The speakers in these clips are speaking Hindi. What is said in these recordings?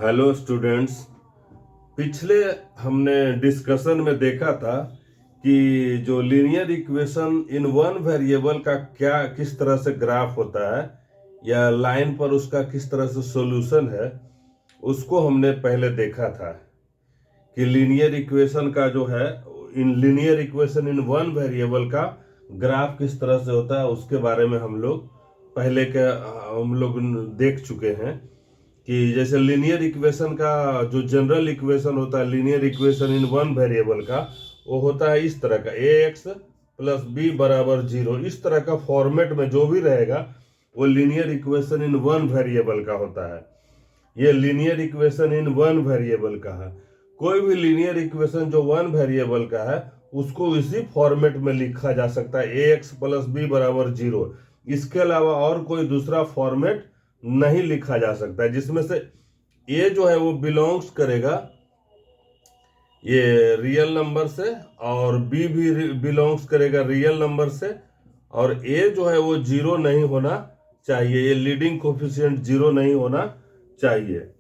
Hello students. पिछले हमने डिस्कशन में देखा था कि जो linear equation in one variable का क्या किस तरह से ग्राफ होता है या लाइन पर उसका किस तरह से सॉल्यूशन है, उसको हमने पहले देखा था कि लीनियर इक्वेशन का जो है इन linear equation in one variable का ग्राफ किस तरह से होता है उसके बारे में हम लोग पहले के हम लोग देख चुके हैं कि जैसे लीनियर इक्वेशन का जो जनरल इक्वेशन होता है linear equation in one variable का, वो होता है इस तरह का ए एक्स प्लस बी बराबर जीरो। इस तरह का फॉर्मेट में जो भी रहेगा वो linear equation in one variable का होता है। ये linear equation in one variable का है। कोई भी लीनियर इक्वेशन जो वन वेरिएबल का है उसको इसी फॉर्मेट में लिखा जा सकता है, ए एक्स प्लस बी बराबर जीरो। इसके अलावा और कोई दूसरा फॉर्मेट नहीं लिखा जा सकता है, जिसमें से ए जो है वो बिलोंग्स करेगा ये रियल नंबर से और बी भी बिलोंग्स करेगा रियल नंबर से, और ए जो है वो जीरो नहीं होना चाहिए, ये लीडिंग कोफिशिएंट जीरो नहीं होना चाहिए।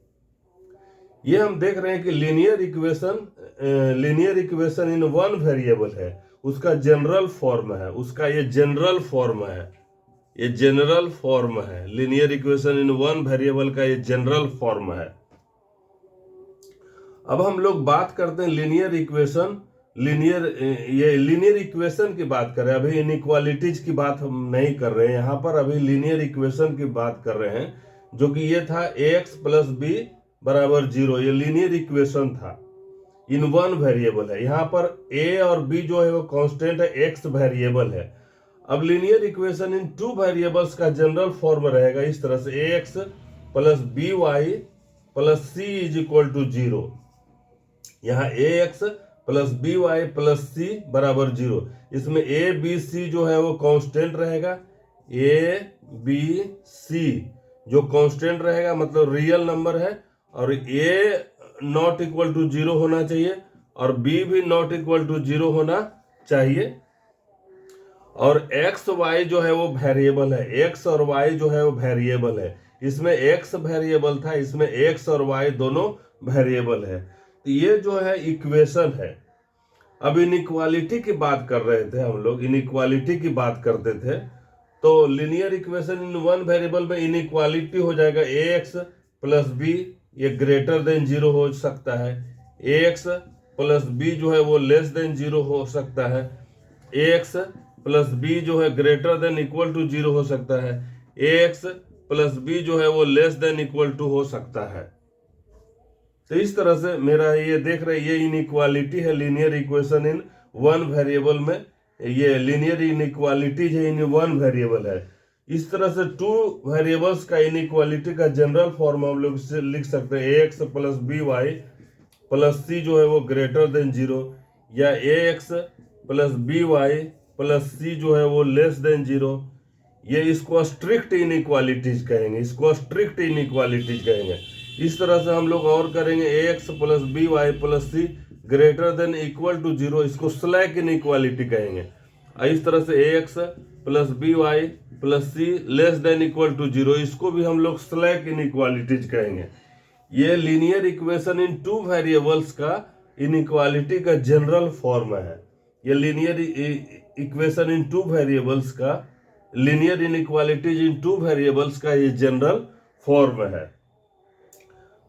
ये हम देख रहे हैं कि linear equation in one variable है, उसका जनरल फॉर्म है, उसका ये जनरल फॉर्म है, ये जनरल फॉर्म है। Linear equation in one variable का ये जनरल फॉर्म है। अब हम लोग बात करते हैं लीनियर इक्वेशन की बात कर रहे हैं। अभी इनइक्वालिटीज की बात हम नहीं कर रहे हैं यहाँ पर, अभी लीनियर इक्वेशन की बात कर रहे हैं, जो कि ये था ए एक्स प्लस बी बराबर जीरो। ये लीनियर इक्वेशन था, इन वन वेरिएबल है। यहाँ पर ए और बी जो है वो कांस्टेंट है, एक्स वेरिएबल है। अब linear equation in two variables का जनरल फॉर्म रहेगा इस तरह से, A X plus B Y plus C is equal to zero. यहाँ A X plus B Y plus C बराबर जीरो। इसमें ए बी सी जो है वो कांस्टेंट रहेगा, ए बी सी जो कांस्टेंट रहेगा मतलब रियल नंबर है, और ए नॉट इक्वल टू जीरो होना चाहिए और बी भी नॉट इक्वल टू जीरो होना चाहिए। और एक्स वाई जो है वो वेरिएबल है, एक्स और वाई जो है वो वेरिएबल है। इसमें एक्स वेरिएबल था, इसमें एक्स और वाई दोनों वेरिएबल है। तो ये जो है इक्वेशन है। अब इनइक्वालिटी की बात कर रहे थे हम लोग, इनइक्वालिटी की बात करते थे, तो linear equation in one variable में इनइक्वालिटी हो जाएगा ए एक्स प्लस बी, ये ग्रेटर देन जीरो हो सकता है, ए एक्स प्लस बी जो है वो लेस देन जीरो हो सकता है, ए एक्स प्लस बी जो है greater than equal to zero हो सकता है, ए एक्स प्लस बी जो है वो लेस देन इक्वल टू हो सकता है। तो इस तरह से मेरा ये देख रहे ये इनइक्वालिटी है linear equation in one variable में, ये लीनियर इनइक्वालिटीज है इन वन वेरिएबल है। इस तरह से टू वेरिएबल्स का इनइक्वालिटी का जनरल फॉर्म हम लोग से लिख सकते हैं, A X plus B Y plus C जो है वो ग्रेटर देन जीरो, या A X plus B Y plus C जो है वो लेस देन जीरो। ये इसको स्ट्रिक्ट इनइक्वालिटीज कहेंगे, इसको स्ट्रिक्ट इनइक्वालिटीज कहेंगे। इस तरह से हम लोग और करेंगे, A X plus B Y plus C greater than equal to zero, इसको स्लैक इनइक्वालिटी कहेंगे। इस तरह से A X plus B Y plus C less than equal to zero, इसको भी हम लोग स्लैक इनइक्वालिटीज कहेंगे। ये linear equation in two variables का इनइक्वालिटी का जनरल फॉर्म है। ये linear equation in two variables का, linear inequalities in two variables का ये जनरल फॉर्म है।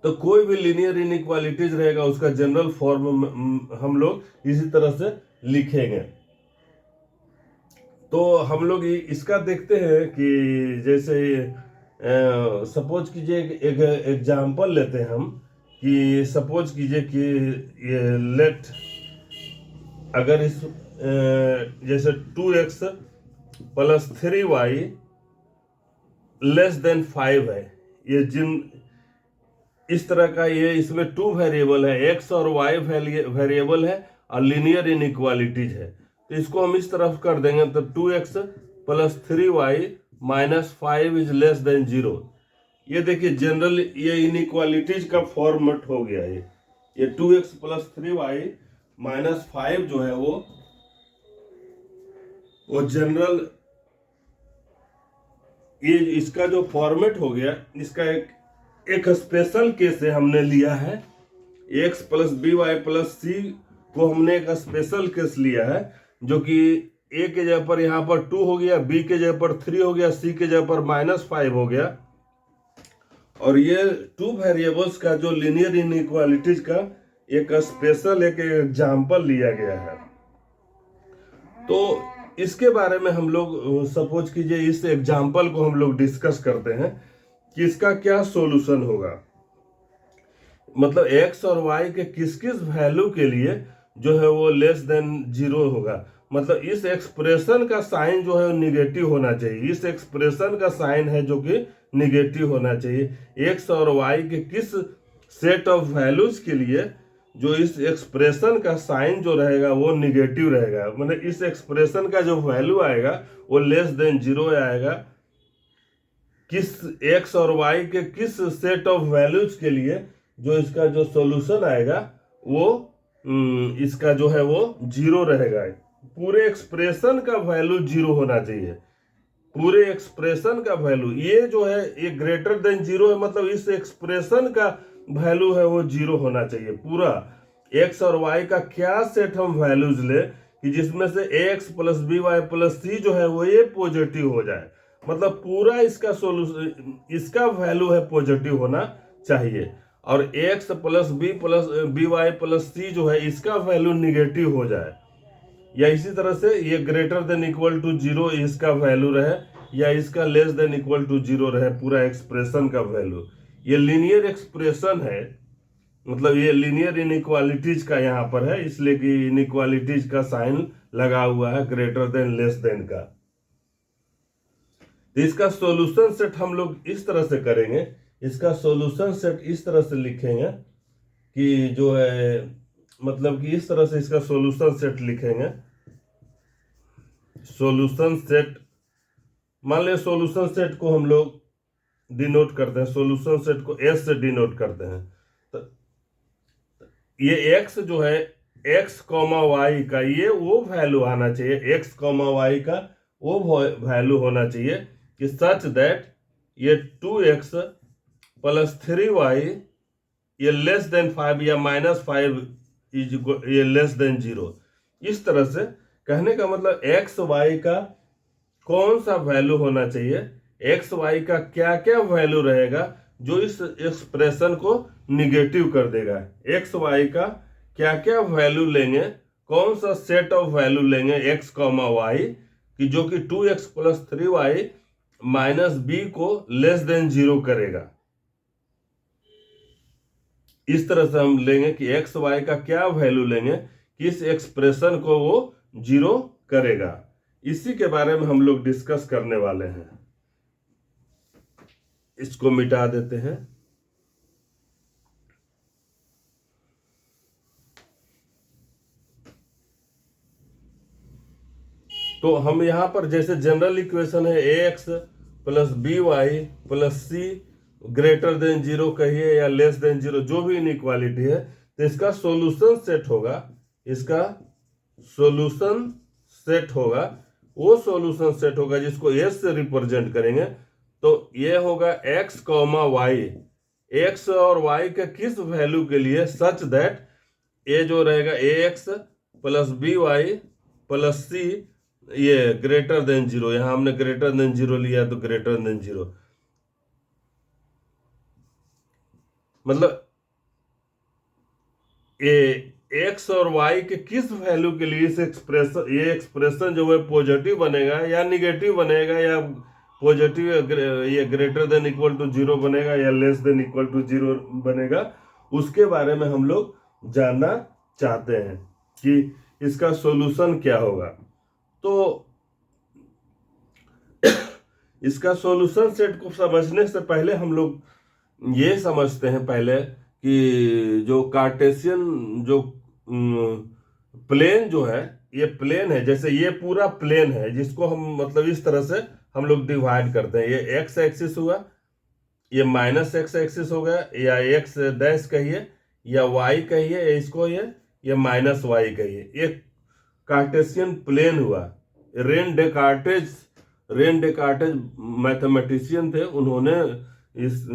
तो कोई भी लीनियर इनइक्वालिटीज रहेगा उसका जनरल फॉर्म हम लोग इसी तरह से लिखेंगे। तो हम लोग इसका देखते हैं कि जैसे सपोज कीजिए एक एग्जांपल लेते हैं हम, कि सपोज कीजिए कि ये लेट अगर इस जैसे 2x plus 3y less than 5 है, ये जिन इस तरह का, ये इसमें टू वेरिएबल है, एक्स और वाई वेरिएबल है और लीनियर इनइक्वालिटीज है। तो इसको हम इस तरफ कर देंगे, तो 2x plus 3y minus 5 is less than zero. ये देखिए जनरल ये इनइक्वालिटीज का फॉर्मेट हो गया। ये 2x प्लस 3y माइनस 5 जो है वो जनरल, ये इसका जो फॉर्मेट हो गया, इसका एक एक स्पेशल केस है हमने लिया है, X plus B Y plus C को हमने एक स्पेशल केस लिया है, जो कि ए के जगह पर यहाँ पर 2 हो गया, बी के जगह पर 3 हो गया, सी के जगह पर -5 हो गया। और ये 2 वेरिएबल्स का जो लीनियर इनइक्वालिटीज का एक स्पेशल एक एग्जाम्पल लिया गया है। तो इसके बारे में हम लोग सपोज कीजिए इस एग्जाम्पल को हम लोग डिस्कस करते हैं कि इसका क्या सॉल्यूशन होगा। मतलब x और y के किस किस वैल्यू के लिए जो है वो लेस देन 0 होगा। मतलब इस एक्सप्रेशन का साइन जो है वो निगेटिव होना चाहिए, इस एक्सप्रेशन का साइन है जो कि निगेटिव होना चाहिए। x और y के किस सेट ऑफ वैल्यूज के लिए जो इस एक्सप्रेशन का साइन जो रहेगा वो निगेटिव रहेगा। मतलब इस एक्सप्रेशन का जो वैल्यू आएगा वो लेस देन 0 आएगा। किस x और y के किस सेट ऑफ वैल्यूज के लिए जो इसका जो सॉल्यूशन आएगा वो इसका जो है वो 0 रहेगा। पूरे एक्सप्रेशन का वैल्यू 0 होना चाहिए, पूरे एक्सप्रेशन का वैल्यू। ये जो है ये ग्रेटर देन 0 है, मतलब इस एक्सप्रेशन का वैल्यू है वो 0 होना चाहिए। पूरा x और y का क्या सेट हम वैल्यूज ले कि जिसमें से ax plus B Y plus C जो है वो ये पॉजिटिव हो जाए। मतलब पूरा इसका सोल्यूशन, इसका वैल्यू है पॉजिटिव होना चाहिए। और x plus B Y plus C जो है इसका वैल्यू निगेटिव हो जाए, या इसी तरह से ये ग्रेटर देन इक्वल टू 0 इसका वैल्यू रहे, या इसका लेस देन इक्वल टू 0 रहे, पूरा एक्सप्रेशन का वैल्यू। ये लीनियर एक्सप्रेशन है, मतलब ये लीनियर इनइक्वालिटीज का यहाँ पर है, इसलिए कि इनइक्वालिटीज का साइन लगा हुआ है ग्रेटर देन लेस देन का। तो इसका सॉल्यूशन सेट हम लोग इस तरह से करेंगे, इसका सॉल्यूशन सेट इस तरह से लिखेंगे कि जो है मतलब कि इस तरह से इसका सॉल्यूशन सेट लिखेंगे। सॉल्यूशन सेट, मान लिया सॉल्यूशन सेट को हम लोग डिनोट करते हैं, सॉल्यूशन सेट को S से डिनोट करते हैं। तो ये x जो है x, y का ये वो वैल्यू आना चाहिए, x, y का वो वैल्यू होना चाहिए कि सच दैट ये 2x प्लस 3y ये लेस देन 5 या -5 इज ये लेस देन 0। इस तरह से कहने का मतलब x y का कौन सा वैल्यू होना चाहिए, x y का क्या क्या वैल्यू रहेगा जो इस एक्सप्रेशन को निगेटिव कर देगा। x y का क्या क्या वैल्यू लेंगे, कौन सा सेट ऑफ वैल्यू लेंगे x, y कि जो कि 2x plus 3y minus b को लेस देन 0 करेगा। इस तरह से हम लेंगे कि x y का क्या वैल्यू लेंगे कि इस एक्सप्रेशन को वो 0 करेगा। इसी के बारे में हम लोग डिस्कस करने वाले हैं। इसको मिटा देते हैं। तो हम यहां पर जैसे जनरल इक्वेशन है ax plus B Y plus C greater than 0 कहिए या लेस देन 0, जो भी इनइक्वालिटी है, तो इसका सॉल्यूशन सेट होगा, इसका सॉल्यूशन सेट होगा, वो सॉल्यूशन सेट होगा जिसको s से रिप्रेजेंट करेंगे। तो ये होगा x, y, x और y के किस वैल्यू के लिए सच दैट ये जो रहेगा ax plus B Y plus C ये ग्रेटर देन 0। यहां हमने ग्रेटर देन 0 लिया तो ग्रेटर देन 0, मतलब एक्स और वाई के किस वैल्यू के लिए इस एक्सप्रेशन, ये एक्सप्रेशन जो है पॉजिटिव बनेगा या निगेटिव बनेगा, या पॉजिटिव ये ग्रेटर देन इक्वल टू 0 बनेगा या लेस देन इक्वल टू 0 बनेगा, उसके बारे में हम लोग जानना चाहते हैं कि इसका सॉल्यूशन क्या होगा। तो इसका सॉल्यूशन सेट को समझने से पहले हम लोग ये समझते हैं पहले कि जो कार्टेशियन जो प्लेन जो है, ये प्लेन है, जैसे ये पूरा प्लेन है जिसको हम मतलब इस तरह से हम लोग डिवाइड करते हैं। ये एक्स एक्सिस हुआ, ये माइनस एक्स एक्सिस हो गया, या एक्स डैश कहिए या वाई कहिए, इसको ये माइनस वाई कहिए, ये कार्टेशियन प्लेन हुआ। रेन डेकार्टेज मैथमेटिशियन थे, उन्होंने इस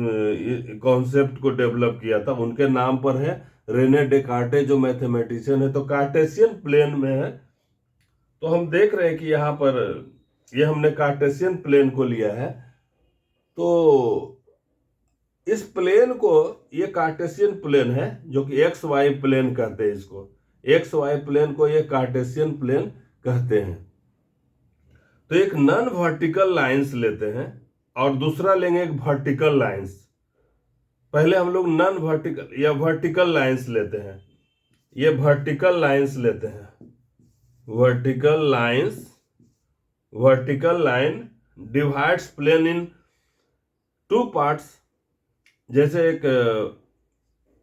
कॉन्सेप्ट को डेवलप किया था, उनके नाम पर है। रेने डेकार्टे जो मैथमेटिशियन है, तो कार्टेशियन प्लेन में है। तो हम देख रहे हैं कि यहाँ पर ये हमने कार्टेशियन प्लेन को लिया है। तो इस प्लेन को, ये कार्टेशियन प्लेन है जो कि एक्स वाई प्लेन कहते हैं इसको। एक्स वाई प्लेन को ये कार्टेशियन प्लेन कहते हैं। तो एक नॉन वर्टिकल लाइंस लेते हैं और दूसरा लेंगे एक वर्टिकल लाइंस। पहले हम लोग नॉन वर्टिकल या वर्टिकल लाइंस लेते हैं। ये वर्टिकल लाइंस लेते हैं। Vertical lines, vertical line divides plane in two parts. जैसे एक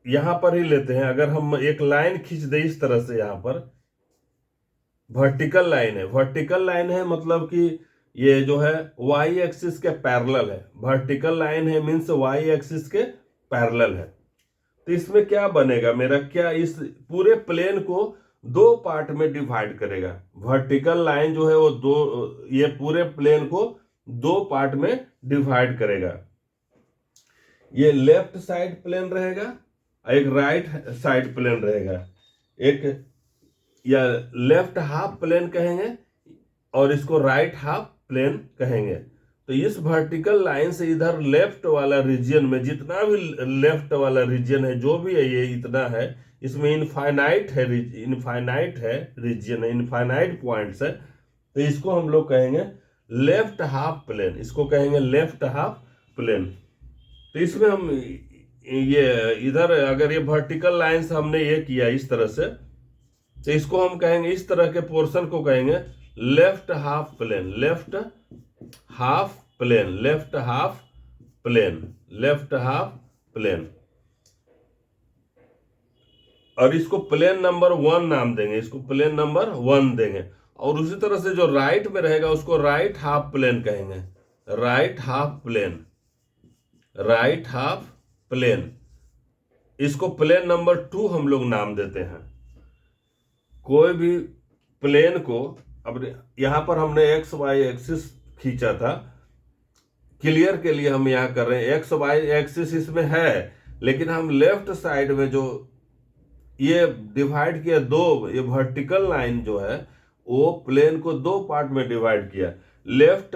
यहां पर ही लेते हैं, अगर हम एक लाइन खींच दे इस तरह से, यहां पर वर्टिकल लाइन है। वर्टिकल लाइन है मतलब कि ये जो है वाई एक्सिस के पैरेलल है। वर्टिकल लाइन है मीन्स वाई एक्सिस के पैरेलल है। तो इसमें क्या बनेगा मेरा, क्या इस पूरे प्लेन को दो पार्ट में डिवाइड करेगा। वर्टिकल लाइन जो है वो दो, ये पूरे प्लेन को दो पार्ट में डिवाइड करेगा। ये लेफ्ट साइड प्लेन रहेगा, एक राइट साइड प्लेन रहेगा। एक या लेफ्ट हाफ प्लेन कहेंगे और इसको राइट हाफ प्लेन कहेंगे। तो इस वर्टिकल लाइन से इधर लेफ्ट वाला रीजन में, जितना भी लेफ्ट वाला रीजन है, जो भी है ये इतना है, इसमें इनफाइनाइट है रीजन है, इनफाइनाइट पॉइंट्स है। तो इसको हम लोग कहेंगे लेफ्ट हाफ प्लेन, इसको कहेंगे लेफ्ट हाफ प्लेन। तो इसमें हम ये इधर अगर ये वर्टिकल लाइन से हमने ये किया इस तरह से, तो इसको हम कहेंगे, इस तरह के पोर्शन को कहेंगे left half plane, left half plane, left half plane, left half plane. और इसको प्लेन नंबर 1 नाम देंगे, इसको प्लेन नंबर 1 देंगे। और उसी तरह से जो राइट में रहेगा उसको राइट हाफ प्लेन कहेंगे, right half plane, right half plane. इसको प्लेन नंबर 2 हम लोग नाम देते हैं। कोई भी प्लेन को, अब यहां पर हमने एक्स वाई एक्सिस खींचा था, क्लियर के लिए हम यहां कर रहे हैं। एक्स वाई एक्सिस इसमें है, लेकिन हम लेफ्ट साइड में जो ये डिवाइड किया दो, ये वर्टिकल लाइन जो है वो प्लेन को दो पार्ट में डिवाइड किया। लेफ्ट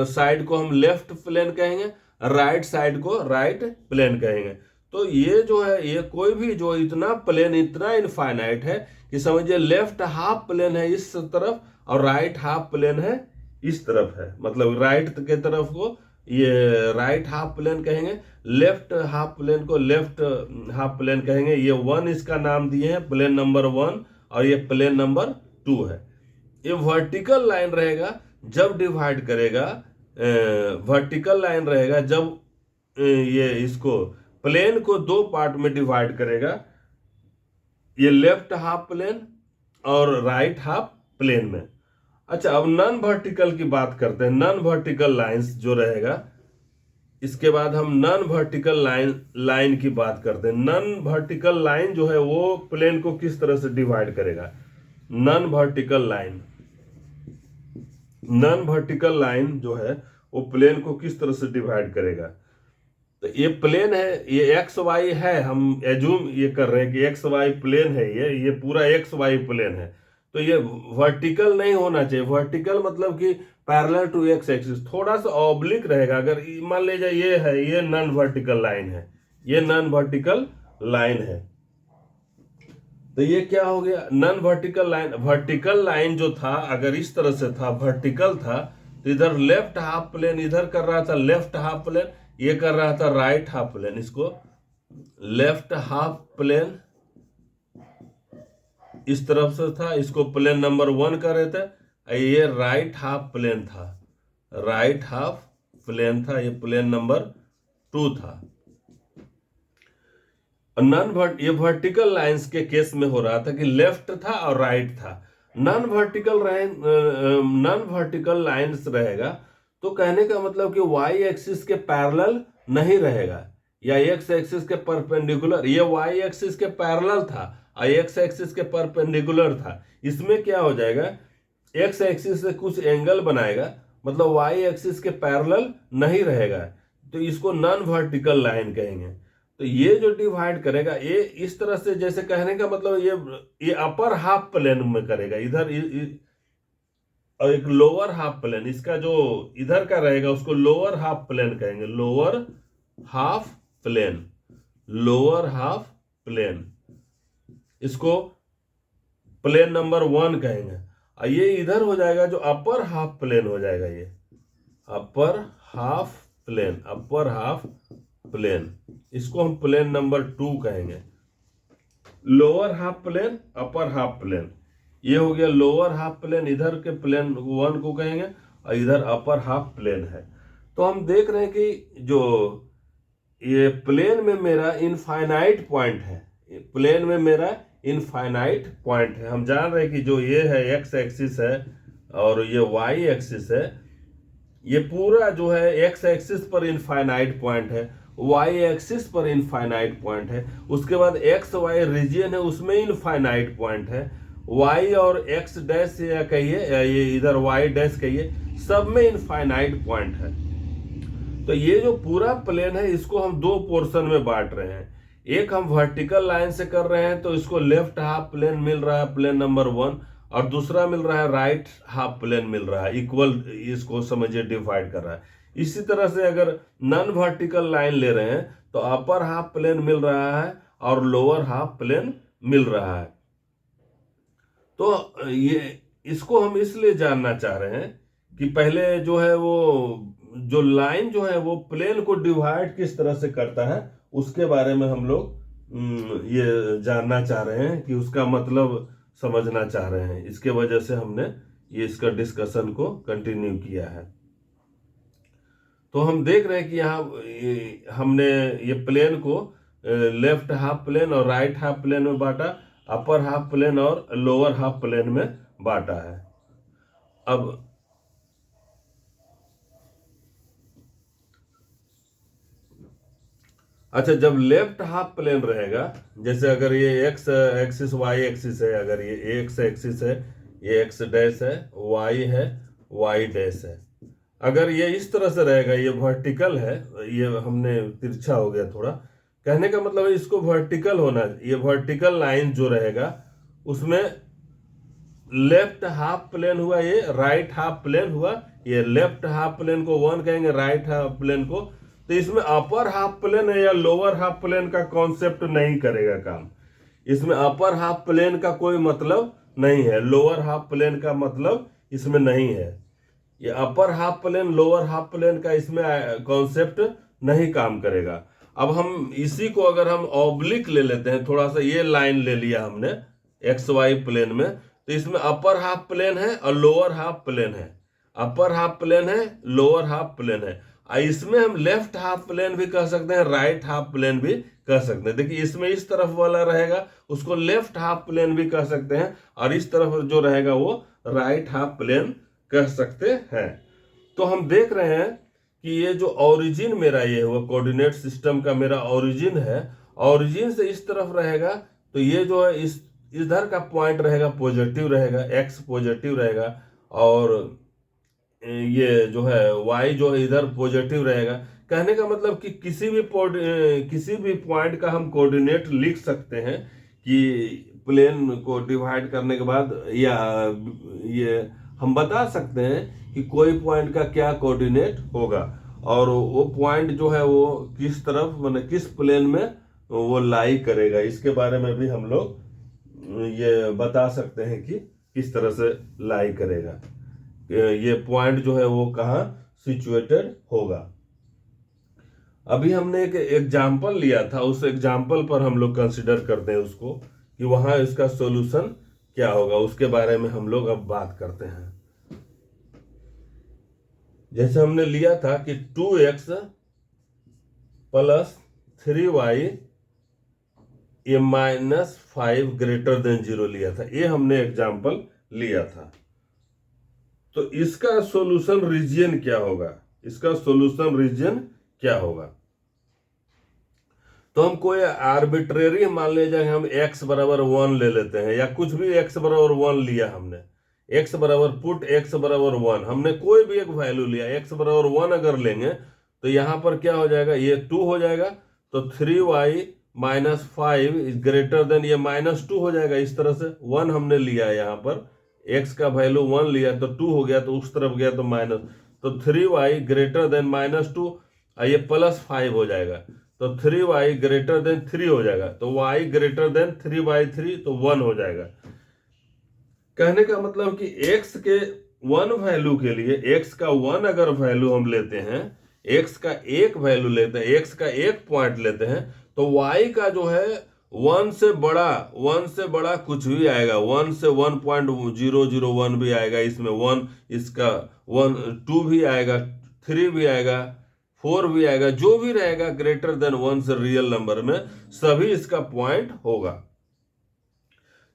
साइड को हम लेफ्ट प्लेन कहेंगे, राइट साइड को राइट प्लेन कहेंगे। तो ये जो है, ये कोई भी जो इतना प्लेन इतना इनफाइनाइट है कि समझिए लेफ्ट हाफ प्लेन है इस तरफ और राइट हाफ प्लेन है इस तरफ है, मतलब राइट के तरफ को ये राइट हाफ प्लेन कहेंगे, लेफ्ट हाफ प्लेन को लेफ्ट हाफ प्लेन कहेंगे। ये 1 इसका नाम दिए हैं, प्लेन नंबर 1, और ये प्लेन नंबर 2 है। ये वर्टिकल लाइन रहेगा जब डिवाइड करेगा, वर्टिकल लाइन रहेगा जब ये इसको प्लेन को दो पार्ट में डिवाइड करेगा, ये लेफ्ट हाफ प्लेन और राइट हाफ प्लेन में। अच्छा, अब नॉन वर्टिकल की बात करते हैं। नॉन वर्टिकल लाइंस जो रहेगा, इसके बाद हम नॉन वर्टिकल लाइन की बात करते हैं। नॉन वर्टिकल लाइन जो है वो प्लेन को किस तरह से डिवाइड करेगा। Non vertical line, non vertical line जो है वो प्लेन को किस तरह से डिवाइड करेगा। तो ये प्लेन है, ये एक्स वाई है, हम एज्यूम ये कर रहे हैं कि एक्स वाई प्लेन है, ये पूरा एक्स वाई प्लेन है। तो ये वर्टिकल नहीं होना चाहिए। वर्टिकल मतलब कि पैरेलल टू एक्स एक्सिस, थोड़ा सा ऑब्लिक रहेगा। अगर मान लीजिए ये है, ये नॉन वर्टिकल लाइन है, ये नॉन वर्टिकल लाइन है, तो ये क्या हो गया, non vertical line. Vertical line जो था अगर इस तरह से था, वर्टिकल था, तो इधर लेफ्ट हाफ प्लेन इधर कर रहा था लेफ्ट हाफ प्लेन, ये कर रहा था राइट हाफ प्लेन। इसको लेफ्ट हाफ प्लेन इस तरफ से था, इसको प्लेन नंबर 1 कर रहे थे। ये राइट हाफ प्लेन था, राइट हाफ प्लेन था, ये प्लेन नंबर 2 था। ये वर्टिकल लाइंस के केस में हो रहा था कि लेफ्ट था और राइट था। नॉन वर्टिकल लाइंस रहेगा तो कहने का मतलब कि वाई एक्सिस के पैरेलल नहीं रहेगा या एक्स एक्सिस के परपेंडिकुलर। ये वाई एक्सिस के पैरेलल था और एक्स एक्सिस के परपेंडिकुलर था। इसमें क्या हो जाएगा, एक्स एक्सिस से कुछ एंगल बनाएगा, मतलब वाई एक्सिस के पैरेलल नहीं रहेगा। तो इसको नॉन वर्टिकल लाइन कहेंगे। तो ये जो डिवाइड करेगा ये इस तरह से, जैसे कहने का मतलब ये अपर हाफ प्लेन में करेगा इधर और एक लोअर हाफ प्लेन, इसका जो इधर का रहेगा उसको लोअर हाफ प्लेन कहेंगे, lower half plane, lower half plane, इसको प्लेन नंबर 1 कहेंगे। और ये इधर हो जाएगा जो अपर हाफ प्लेन हो जाएगा, ये upper half plane, upper half plane, इसको हम प्लेन नंबर 2 कहेंगे। Lower half plane, upper half plane, ये हो गया लोअर हाफ प्लेन, इधर के प्लेन 1 को कहेंगे और इधर अपर हाफ प्लेन है। तो हम देख रहे हैं कि जो ये प्लेन में मेरा इनफाइनाइट पॉइंट है, प्लेन में मेरा इनफाइनाइट पॉइंट है। हम जान रहे हैं कि जो ये है एक्स एक्सिस है और ये वाई एक्सिस है, ये पूरा जो है एक्स एक्सिस पर इनफाइनाइट पॉइंट है, वाई एक्सिस पर इनफाइनाइट पॉइंट है, उसके बाद एक्स वाई रीजियन है उसमें इनफाइनाइट पॉइंट है, वाई और एक्स डैश या कहिए ये इधर वाई डैश कहिए, सब में इनफाइनाइट पॉइंट है। तो ये जो पूरा प्लेन है इसको हम 2 पोर्शन में बांट रहे हैं। एक हम वर्टिकल लाइन से कर रहे हैं तो इसको लेफ्ट हाफ प्लेन मिल रहा है प्लेन नंबर 1, और दूसरा मिल रहा है राइट हाफ प्लेन मिल रहा है, इक्वल, इसको समझिए डिवाइड कर रहा है। इसी तरह से अगर नॉन वर्टिकल लाइन ले रहे हैं तो अपर हाफ प्लेन मिल रहा है और लोअर हाफ प्लेन मिल रहा है। तो ये इसको हम इसलिए जानना चाह रहे हैं कि पहले जो है वो जो लाइन जो है वो प्लेन को डिवाइड किस तरह से करता है उसके बारे में हम लोग ये जानना चाह रहे हैं, कि उसका मतलब समझना चाह रहे हैं। इसके वजह से हमने ये इसका डिस्कशन को कंटिन्यू किया है। तो हम देख रहे हैं कि यहाँ हमने ये प्लेन को लेफ्ट हाफ प्लेन और राइट हाफ प्लेन में बांटा, अपर हाफ प्लेन और लोअर हाफ प्लेन में बांटा है। अब अच्छा, जब लेफ्ट हाफ प्लेन रहेगा, जैसे अगर ये एक्स एक्सिस वाई एक्सिस है, अगर ये एक्स एक्सिस है, ये एक्स डैश है, वाई है, वाई डैश है, अगर ये इस तरह से रहेगा, ये वर्टिकल है, ये हमने तिरछा हो गया थोड़ा, कहने का मतलब है इसको वर्टिकल होना, ये वर्टिकल लाइन जो रहेगा उसमें लेफ्ट हाफ प्लेन हुआ, ये राइट हाफ प्लेन हुआ, ये लेफ्ट हाफ प्लेन को 1 कहेंगे, राइट हाफ प्लेन को, तो इसमें अपर हाफ प्लेन है या लोअर हाफ प्लेन का कॉन्सेप्ट नहीं करेगा काम। इसमें अपर हाफ प्लेन का कोई मतलब नहीं है, लोअर हाफ प्लेन का मतलब इसमें नहीं है। ये upper half plane lower half plane का इसमें कॉन्सेप्ट नहीं काम करेगा। अब हम इसी को अगर हम ऑब्लिक ले लेते हैं, थोड़ा सा ये लाइन ले लिया हमने एक्स वाई प्लेन में, तो इसमें अपर हाफ प्लेन है और लोअर हाफ प्लेन है, अपर हाफ प्लेन है, लोअर हाफ प्लेन है। इसमें हम लेफ्ट हाफ प्लेन भी कह सकते हैं, राइट हाफ प्लेन भी कह सकते हैं। देखिए इसमें इस तरफ वाला रहेगा उसको लेफ्ट हाफ प्लेन भी कह सकते हैं, और इस तरफ जो रहेगा वो राइट हाफ प्लेन कह सकते हैं। तो हम देख रहे हैं कि ये जो ओरिजिन मेरा ये हुआ कोऑर्डिनेट सिस्टम का मेरा ओरिजिन है, ओरिजिन से इस तरफ रहेगा, तो ये जो है इस इधर का पॉइंट रहेगा पॉजिटिव रहेगा, एक्स पॉजिटिव रहेगा, और ये जो है y जो है इधर पॉजिटिव रहेगा। कहने का मतलब कि किसी भी पॉइंट का हम कोऑर्डिनेट लिख सकते हैं कि प्लेन को डिवाइड करने के बाद, या ये हम बता सकते हैं कि कोई पॉइंट का क्या कोऑर्डिनेट होगा, और वो पॉइंट जो है वो किस तरफ मतलब किस प्लेन में वो लाई करेगा, इसके बारे में भी हम लोग ये बता सकते हैं कि किस तरह से लाई करेगा, ये पॉइंट जो है वो कहाँ सिचुएटेड होगा। अभी हमने एक एग्जाम्पल लिया था, उस एग्जाम्पल पर हम लोग कंसिडर करते हैं उसको कि वहां इसका सॉल्यूशन क्या होगा, उसके बारे में हम लोग अब बात करते हैं। जैसे हमने लिया था कि 2x + 3y ये -5 > 0 लिया था, ये हमने एग्जाम्पल लिया था। तो इसका सॉल्यूशन रीजियन क्या होगा, इसका सॉल्यूशन रीजियन क्या होगा। तो हम कोई आर्बिट्रेरी मान लीजिए, हम x = 1 ले लेते हैं, या कुछ भी x = 1 लिया हमने, x = 1 हमने कोई भी एक वैल्यू लिया, x = 1 अगर लेंगे तो यहाँ पर क्या हो जाएगा, ये 2 हो जाएगा, तो 3y माइनस 5 ग्रेटर देन ये -2 हो जाएगा। इस तरह से 1 हमने लिया है, यहाँ पर x का वैल्यू 1 लिया तो 2 हो गया, तो उस तरफ गया तो माइनस, तो 3y ग्रेटर देन -2, ये +5 हो जाएगा, तो 3y ग्रेटर देन 3 हो जाएगा, तो y ग्रेटर देन 3/3, तो 1 हो जाएगा। कहने का मतलब कि x के 1 वैल्यू के लिए, x का 1 अगर वैल्यू हम लेते हैं, x का एक वैल्यू लेते हैं, x का एक पॉइंट लेते हैं, तो y का जो है 1 से बड़ा कुछ भी आएगा, 1 से 1.001 भी आएगा, इसमें 1, इसका 2 भी आएगा, 3 भी आएगा, 4 भी आएगा, जो भी रहेगा ग्रेटर देन 1 से रियल नंबर में सभी इसका पॉइंट होगा।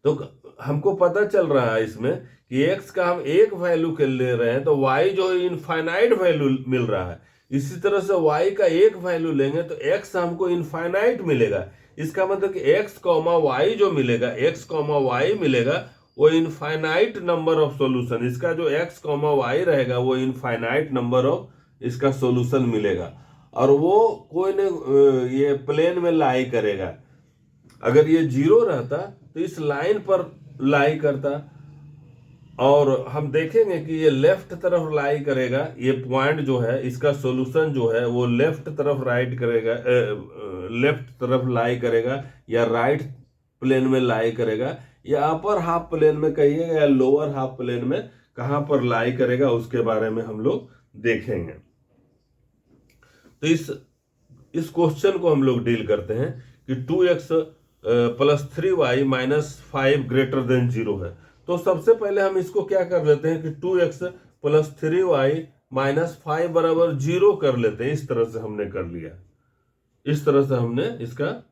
तो हमको पता चल रहा है इसमें कि x का हम एक वैल्यू के ले रहे हैं, तो y जो है इनफाइनाइट वैल्यू मिल रहा है। इसी तरह से y का एक वैल्यू लेंगे तो x हमको इनफाइनाइट मिलेगा। इसका मतलब कि x, y जो मिलेगा, x, y मिलेगा, वो इनफाइनाइट नंबर ऑफ सॉल्यूशन, इसका जो x, y रहेगा वो इनफाइनाइट नंबर ऑफ इसका सॉल्यूशन मिलेगा, और वो कोई ने ये प्लेन में लाई करेगा। अगर ये 0 रहता तो इस लाइन पर लाई करता, और हम देखेंगे कि ये लेफ्ट तरफ लाई करेगा, ये पॉइंट जो है इसका सॉल्यूशन जो है वो लेफ्ट तरफ राइट करेगा, लेफ्ट तरफ लाई करेगा, या राइट प्लेन में लाई करेगा, या अपर हाफ प्लेन में कहिएगा, या लोअर हाफ प्लेन में कहां पर लाई करेगा, उसके बारे में हम लोग देखेंगे। तो इस क्वेश्चन को हम लोग डील करते हैं कि 2x + 3y - 5 ग्रेटर देन 0 है। तो सबसे पहले हम इसको क्या कर लेते हैं कि 2x + 3y - 5 बराबर 0 कर लेते हैं। इस तरह से हमने कर लिया, इस तरह से हमने इसका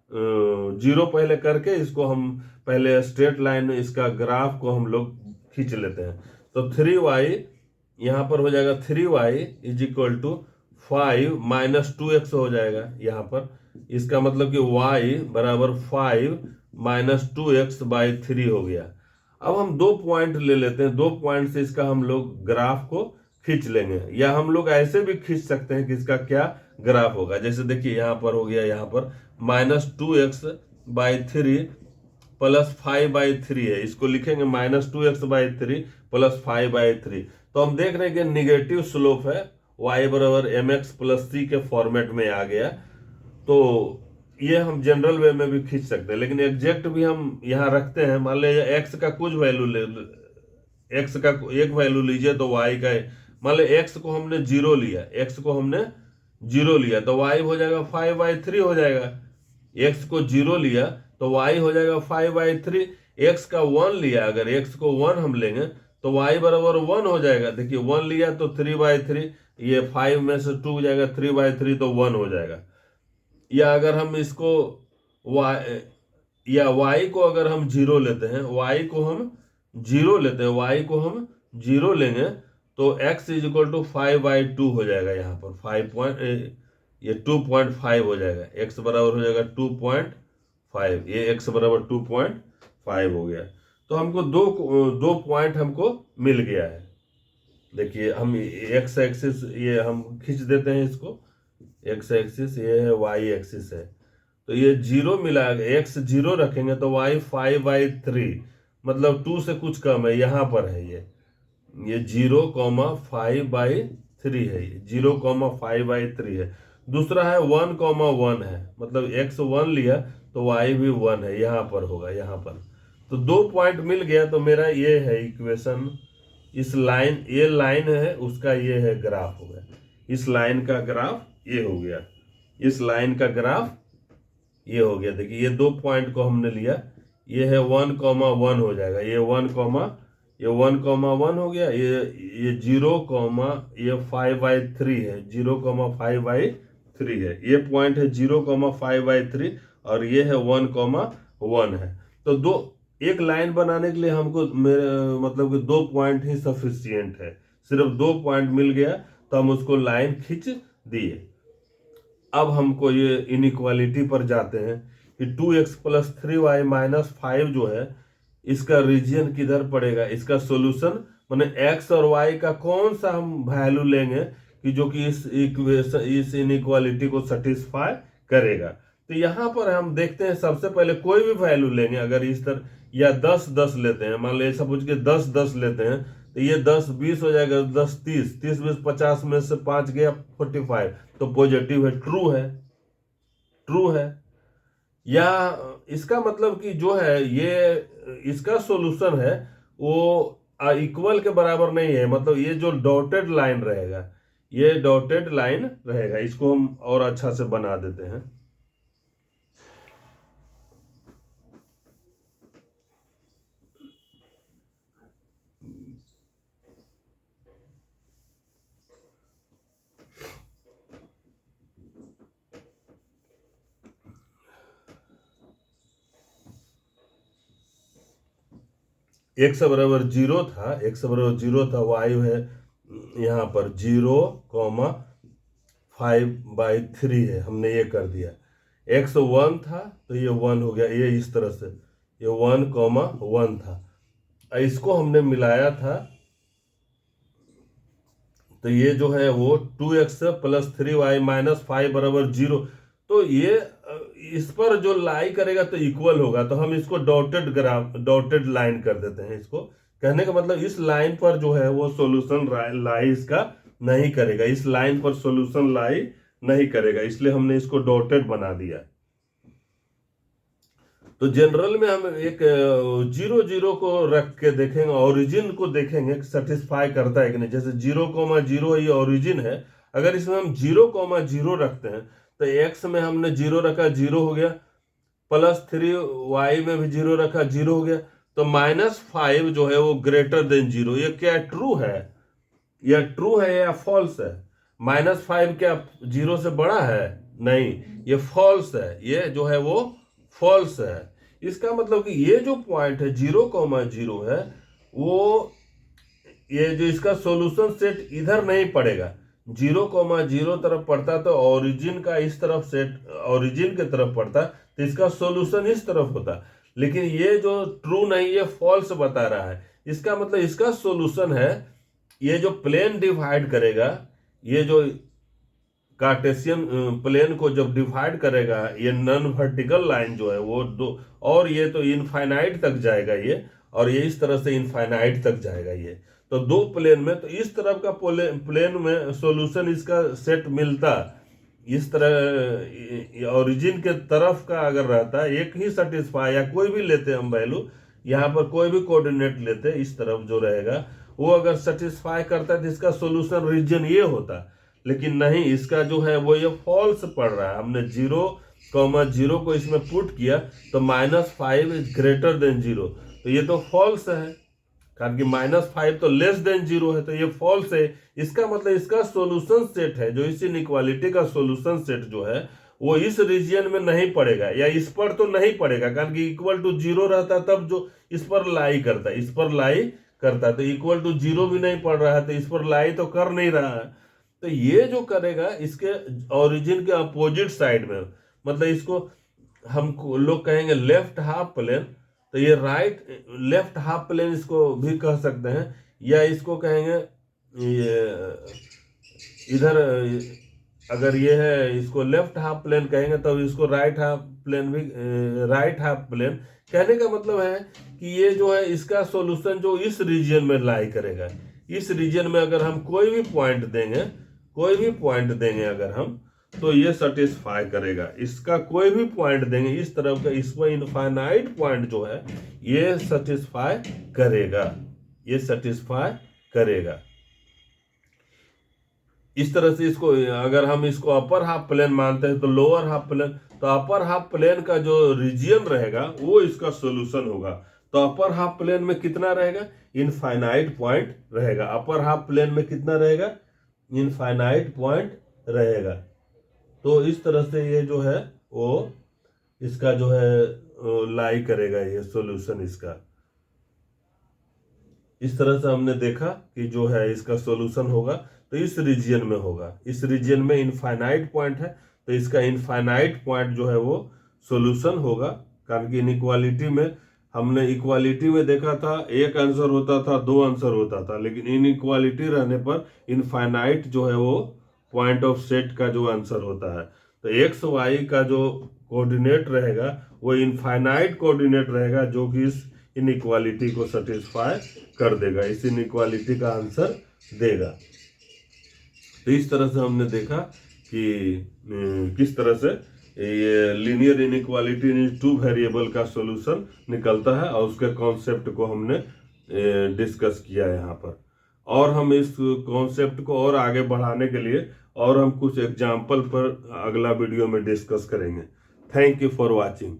0 पहले करके इसको हम पहले स्ट्रेट लाइन इसका ग्राफ को हम लोग खींच लेते हैं। तो 3y यहाँ पर हो जाएगा, 3y = 5 - 2x हो जाएगा यहाँ पर। इसका मतलब कि y बराबर 5 - 2x/3 हो गया। अब हम 2 पॉइंट ले लेते हैं, 2 पॉइंट से इसका हम लोग ग्राफ को खींच लेंगे, या हम लोग ऐसे भी खींच सकते हैं कि इसका क्या ग्राफ होगा। जैसे देखिए यहाँ पर हो गया, यहाँ पर -2x/3 + 5/3 है, इसको लिखेंगे -2x/3 + 5/3। तो हम देख रहे हैं कि निगेटिव स्लोप है, y बराबर mx + c के फॉर्मेट में आ गया। तो ये हम जनरल वे में भी खींच सकते हैं, लेकिन एग्जैक्ट भी हम यहाँ रखते हैं। मान लीजिए x का कुछ वैल्यू x का एक वैल्यू लीजिए, तो y का, मान लीजिए x को हमने 0 लिया, x को हमने 0 लिया, तो y हो जाएगा 5/3 हो जाएगा। x को 0 लिया तो y हो जाएगा 5/3। x का 1 लिया, अगर x को 1 हम लेंगे तो y बराबर 1 हो जाएगा। देखिए 1 लिया तो 3/3, ये 5 में से 2 हो जाएगा, 3/3 तो 1 हो जाएगा। या अगर हम इसको y को अगर हम 0 लेते हैं, y को हम 0 लेते हैं, y को हम 0 लेंगे तो x = 5/2 हो जाएगा। यहाँ पर ये 2.5 हो जाएगा, x बराबर हो जाएगा 2.5, ये x बराबर 2.5 हो गया। तो हमको दो पॉइंट हमको मिल गया है। देखिए हम x एक्सिस ये हम खींच देते हैं, इसको x एक्सिस ये है, y एक्सिस है, तो ये 0 मिला, x 0 रखेंगे तो y 5/3, मतलब 2 से कुछ कम है, यहाँ पर है ये 0,5/3 है, ये 0,5/3 है। दूसरा है 1,1 है, मतलब x 1 लिया तो y भी 1 है, यहाँ पर होगा, यहाँ पर। तो 2 पॉइंट मिल गया, तो मेरा ये है इक्वेशन। इस लाइन, ये लाइन है उसका, ये है ग्राफ हो गया, इस लाइन का ग्राफ ये हो गया, इस लाइन का ग्राफ ये हो गया। देखिए ये 2 पॉइंट को हमने लिया, ये है 1,1 हो जाएगा, ये 1,1 हो गया, ये 0, ये 5/3 है, 0,5/3 है, ये पॉइंट है 0,5/3, और ये है 1,1 है। तो एक लाइन बनाने के लिए हमको मतलब कि 2 पॉइंट ही सफिशियंट है, सिर्फ 2 पॉइंट मिल गया तो हम उसको लाइन खींच दिए। अब हमको ये इनइक्वालिटी पर जाते हैं कि 2x + 3y - 5 जो है, इसका रीजियन किधर पड़ेगा, इसका सॉल्यूशन माने x और y का कौन सा हम वैल्यू लेंगे कि जो कि इस इक्वेशन इस इनइक्वालिटी को सेटिस्फाई करेगा। तो यहाँ पर हम देखते हैं, सबसे पहले कोई भी वैल्यू लेंगे, अगर इस तरह या 10-10 लेते हैं, मान लो सपोज के 10-10 लेते हैं, तो ये 10-20 हो जाएगा, 10-30, 30-20 50 में से 5 गया 45, तो पॉजिटिव है, ट्रू है, ट्रू है। या इसका मतलब कि जो है ये इसका सॉल्यूशन है वो इक्वल के बराबर नहीं है, मतलब ये जो डॉटेड लाइन रहेगा, ये डॉटेड लाइन रहेगा, इसको हम और अच्छा से बना देते हैं। x बराबर 0 था, x बराबर 0 था, y है यहाँ पर 0,5/3 है, हमने ये कर दिया। x 1 था तो ये 1 हो गया, ये इस तरह से, ये 1,1 था, इसको हमने मिलाया था, तो ये जो है वो 2x + 3y - 5 बराबर 0। तो ये इस पर जो लाई करेगा तो इक्वल होगा, तो हम इसको डॉटेड लाइन कर देते हैं। इसको कहने का मतलब इस लाइन पर जो है वो सॉल्यूशन लाई इसका नहीं करेगा, इस लाइन पर सॉल्यूशन लाई नहीं करेगा, इसलिए हमने इसको डॉटेड बना दिया। तो जनरल में हम एक 0,0 को रख के देखेंगे, ओरिजिन को देखेंगे कि सेटिस्फाई करता है कि नहीं। जैसे 0,0 ये ओरिजिन है, अगर इसमें हम 0,0 रखते हैं तो x में हमने 0 रखा, 0 हो गया, +3y में भी 0 रखा, 0 हो गया, तो -5 जो है वो ग्रेटर देन 0, ये क्या ट्रू है, या ट्रू है या फॉल्स है? -5 क्या 0 से बड़ा है? नहीं, ये फॉल्स है, ये जो है वो फॉल्स है। इसका मतलब कि ये जो पॉइंट है 0,0 है, वो ये जो इसका सॉल्यूशन सेट इधर नहीं पड़ेगा, 0,0 तरफ पड़ता तो ओरिजिन का इस तरफ सेट ओरिजिन के तरफ पड़ता, तो इसका सॉल्यूशन इस तरफ होता। लेकिन ये जो ट्रू नहीं, ये फॉल्स बता रहा है। इसका मतलब इसका सॉल्यूशन है, ये जो प्लेन डिवाइड करेगा, ये जो कार्टेशियन प्लेन को जब डिवाइड करेगा, ये नॉन वर्टिकल लाइन जो है वो दो, और ये तो इनफाइनाइट तक जाएगा ये, और ये इस तरह से इनफाइनाइट तक जाएगा ये, तो दो प्लेन में, तो इस तरफ का प्लेन में सॉल्यूशन इसका सेट मिलता, इस तरह ओरिजिन के तरफ का अगर रहता, एक ही सेटिस्फाई, या कोई भी लेते हम वैल्यू, यहाँ पर कोई भी कोऑर्डिनेट लेते, इस तरफ जो रहेगा वो अगर सेटिस्फाई करता है तो इसका सॉल्यूशन रीजन ये होता। लेकिन नहीं, इसका जो है वो ये फॉल्स पड़ रहा है। हमने 0,0 को इसमें पुट किया तो -5 इज ग्रेटर देन 0, तो ये तो फॉल्स है, कारण कि -5 तो लेस देन 0 है, तो ये फॉल्स है। इसका मतलब इसका सॉल्यूशन सेट है, जो इस इनइक्वालिटी का सॉल्यूशन सेट जो है वो इस रीजियन में नहीं पड़ेगा, या इस पर तो नहीं पड़ेगा, कारण कि =0 रहता तब जो इस पर लाई करता, इस पर लाई करता, तो =0 भी नहीं पड़ रहा है, तो इस पर लाई तो कर नहीं रहा है। तो ये जो करेगा इसके ओरिजिन के अपोजिट साइड में, मतलब इसको हम लोग कहेंगे लेफ्ट हाफ प्लेन, तो ये राइट लेफ्ट हाफ प्लेन इसको भी कह सकते हैं, या इसको कहेंगे ये इधर, अगर ये है इसको लेफ्ट हाफ प्लेन कहेंगे, तब इसको राइट हाफ प्लेन भी, राइट हाफ प्लेन कहने का मतलब है कि ये जो है इसका सॉल्यूशन जो इस रीजन में लाई करेगा, इस रीजन में अगर हम कोई भी पॉइंट देंगे, कोई भी पॉइंट देंगे अगर हम, तो ये सेटिस्फाई करेगा। इसका कोई भी पॉइंट देंगे इस तरफ का, इस पर इनफाइनाइट पॉइंट जो है ये सेटिस्फाई करेगा, ये सेटिस्फाई करेगा। इस तरह से इसको अगर हम इसको अपर हाफ प्लेन मानते हैं तो लोअर हाफ प्लेन, तो अपर हाफ प्लेन का जो रीजियन रहेगा वो इसका सॉल्यूशन होगा। तो अपर हाफ प्लेन में कितना रहेगा? इनफाइनाइट पॉइंट रहेगा। अपर हाफ प्लेन में कितना रहेगा? इनफाइनाइट पॉइंट रहेगा। तो इस तरह से ये जो है वो इसका जो है लाई करेगा ये सॉल्यूशन इसका। इस तरह से हमने देखा कि जो है इसका सॉल्यूशन होगा तो इस रीजियन में होगा, इस रीजियन में इनफाइनाइट पॉइंट है, तो इसका इनफाइनाइट पॉइंट जो है वो सॉल्यूशन होगा, कारण कि इनइक्वालिटी में हमने इक्वालिटी में देखा था एक आंसर होता था, दो आंसर होता था, लेकिन इनइक्वालिटी रहने पर इनफाइनाइट जो है वो पॉइंट ऑफ सेट का जो आंसर होता है। तो एक्स वाई का जो कोऑर्डिनेट रहेगा वो इनफाइनाइट कोऑर्डिनेट रहेगा, जो कि इस इनइक्वालिटी को सेटिस्फाई कर देगा, इस इनइक्वालिटी का आंसर देगा। तो इस तरह से हमने देखा कि किस तरह से ये linear inequality in two variable का सॉल्यूशन निकलता है, और उसके कॉन्सेप्ट को हमने डिस्कस किया यहाँ पर। और हम इस कॉन्सेप्ट को और आगे बढ़ाने के लिए और हम कुछ एग्जाम्पल पर अगला वीडियो में डिस्कस करेंगे। Thank you for watching.